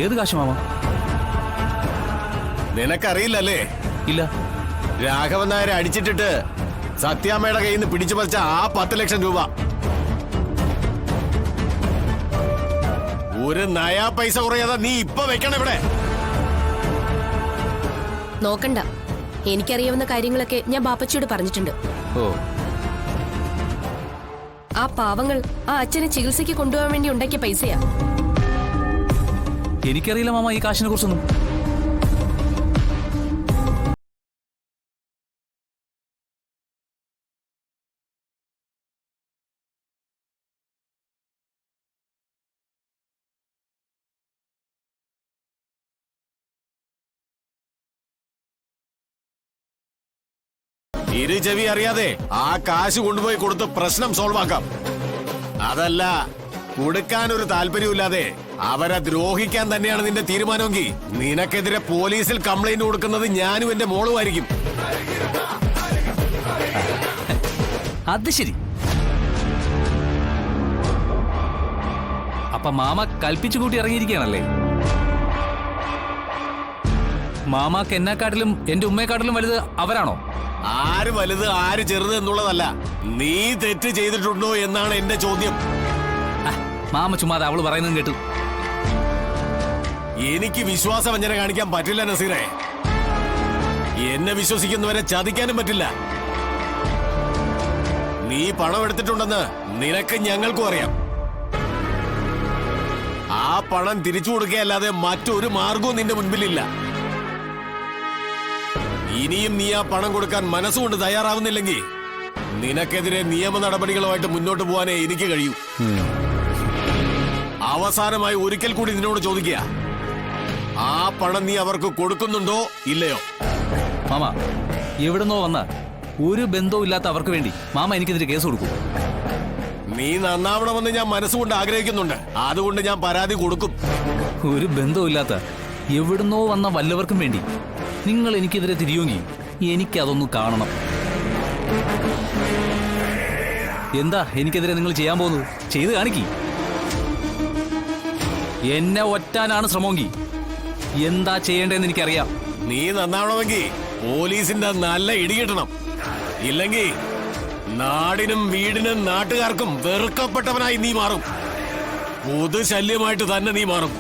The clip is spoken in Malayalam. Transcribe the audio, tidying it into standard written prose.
ഏത് കാശ് മാമ? നിനക്കറിയില്ലല്ലേ? ഇല്ല. രാഘവൻ നായരെ അടിച്ചിട്ടിട്ട് സത്യാമ്മയുടെ കയ്യിൽ നിന്ന് പിടിച്ചു പറിച്ച ആ 10 ലക്ഷം രൂപ. ഒരു നയാ പൈസ കുറയാതെ നീ ഇപ്പൊ വെക്കണം ഇവിടെ. നോക്കണ്ട, എനിക്കറിയാവുന്ന കാര്യങ്ങളൊക്കെ ഞാൻ ബാപ്പച്ചിയോട് പറഞ്ഞിട്ടുണ്ട്. ഓ, ആ പാവങ്ങൾ ആ അച്ഛനെ ചികിത്സയ്ക്ക് കൊണ്ടുപോകാൻ വേണ്ടി ഉണ്ടാക്കിയ പൈസയാ. എനിക്കറിയില്ല മാമ ഈ കാശിനെ കുറിച്ചൊന്നും. ഇരു ചെവി അറിയാതെ ആ കാശ് കൊണ്ടുപോയി കൊടുത്ത് പ്രശ്നം സോൾവ് ആക്കാം. അതല്ല, കൊടുക്കാനൊരു താല്പര്യമില്ലാതെ അവരെ ദ്രോഹിക്കാൻ തന്നെയാണ് നിന്റെ തീരുമാനമെങ്കിൽ നിനക്കെതിരെ പോലീസിൽ കംപ്ലൈന്റ് കൊടുക്കുന്നത് ഞാനും എന്റെ മോളുമായിരിക്കും. അത് ശരി. അപ്പൊ മാമ കൽപ്പിച്ചു കൂട്ടി ഇറങ്ങിയിരിക്കുകയാണല്ലേ? മാമാക്ക് എന്നെക്കാട്ടിലും എന്റെ ഉമ്മയെക്കാട്ടിലും വലുത് അവരാണോ? ആര് വലുത് ആര് ചെറുത് എന്നുള്ളതല്ല, നീ തെറ്റ് ചെയ്തിട്ടുണ്ടോ എന്നാണ് എന്റെ ചോദ്യം. മാമ ചുമ്മാതെ അവള് പറയുന്നതും കേട്ടു. എനിക്ക് വിശ്വാസവഞ്ചന കാണിക്കാൻ പറ്റില്ല നസീറേ. എന്നെ വിശ്വസിക്കുന്നവരെ ചതിക്കാനും പറ്റില്ല. നീ പണം എടുത്തിട്ടുണ്ടെന്ന് നിനക്ക് ഞങ്ങൾക്കും അറിയാം. ആ പണം തിരിച്ചു കൊടുക്കുകയല്ലാതെ മറ്റൊരു മാർഗവും നിന്റെ മുൻപിലില്ല. ഇനിയും നീ ആ പണം കൊടുക്കാൻ മനസ്സുകൊണ്ട് തയ്യാറാവുന്നില്ലെങ്കിൽ നിനക്കെതിരെ നിയമ നടപടികളുമായിട്ട് മുന്നോട്ട് പോകാനേ എനിക്ക് കഴിയൂ. അവസാനമായി ഒരിക്കൽ കൂടി നിന്നോട് ചോദിക്കുക, ആ പണം നീ അവർക്ക് കൊടുക്കുന്നുണ്ടോ ഇല്ലയോ? മാമ എവിടുന്നോ വന്ന ഒരു ബന്ധവും ഇല്ലാത്ത അവർക്ക് വേണ്ടി മാമ എനിക്കെതിരെ കേസ് കൊടുക്കും. നീ നന്നാവണമെന്ന് ഞാൻ മനസ്സുകൊണ്ട് ആഗ്രഹിക്കുന്നുണ്ട്. അതുകൊണ്ട് ഞാൻ പരാതി കൊടുക്കും. ഒരു ബന്ധവും ഇല്ലാത്ത എവിടുന്നോ വന്ന വല്ലവർക്കും വേണ്ടി നിങ്ങൾ എനിക്കെതിരെ തിരിയുമെങ്കിൽ എനിക്കതൊന്ന് കാണണം. എന്താ എനിക്കെതിരെ നിങ്ങൾ ചെയ്യാൻ പോകുന്നത്? ചെയ്ത് കാണിക്കി. എന്നെ ഒറ്റാനാണ് ശ്രമമെങ്കിൽ എന്താ ചെയ്യേണ്ടതെന്ന് എനിക്കറിയാം. നീ നന്നാവണമെങ്കിൽ പോലീസിന്റെ നല്ല ഇടികിട്ടണം. ഇല്ലെങ്കിൽ നാടിനും വീടിനും നാട്ടുകാർക്കും വെറുക്കപ്പെട്ടവനായി നീ മാറും. പൊതുശല്യമായിട്ട് തന്നെ നീ മാറും.